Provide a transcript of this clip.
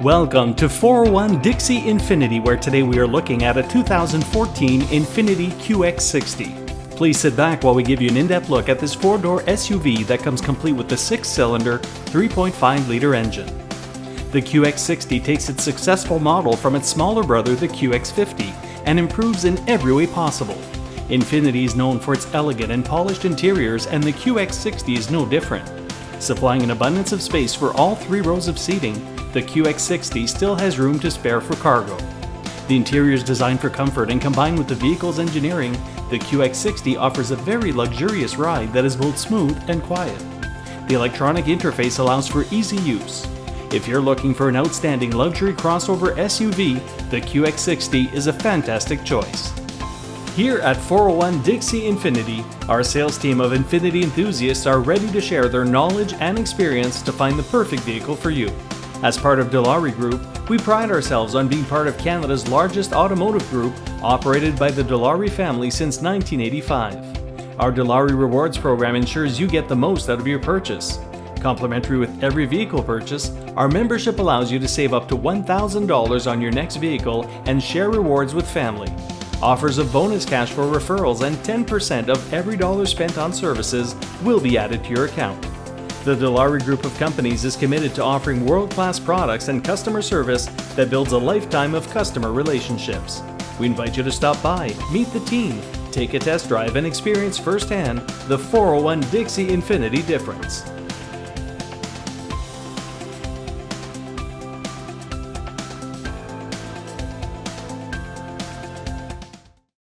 Welcome to 401 Dixie Infiniti, where today we are looking at a 2014 Infiniti QX60. Please sit back while we give you an in-depth look at this four-door SUV that comes complete with the 6-cylinder, 3.5-liter engine. The QX60 takes its successful model from its smaller brother, the QX50, and improves in every way possible. Infiniti is known for its elegant and polished interiors, and the QX60 is no different. Supplying an abundance of space for all 3 rows of seating, the QX60 still has room to spare for cargo. The interior is designed for comfort, and combined with the vehicle's engineering, the QX60 offers a very luxurious ride that is both smooth and quiet. The electronic interface allows for easy use. If you're looking for an outstanding luxury crossover SUV, the QX60 is a fantastic choice. Here at 401 Dixie Infiniti, our sales team of Infiniti enthusiasts are ready to share their knowledge and experience to find the perfect vehicle for you. As part of Dilawri Group, we pride ourselves on being part of Canada's largest automotive group, operated by the Dilawri family since 1985. Our Dilawri Rewards program ensures you get the most out of your purchase. Complimentary with every vehicle purchase, our membership allows you to save up to $1,000 on your next vehicle and share rewards with family. Offers of bonus cash for referrals and 10% of every dollar spent on services will be added to your account. The Dilawri Group of companies is committed to offering world-class products and customer service that builds a lifetime of customer relationships. We invite you to stop by, meet the team, take a test drive, and experience firsthand the 401 Dixie Infiniti difference.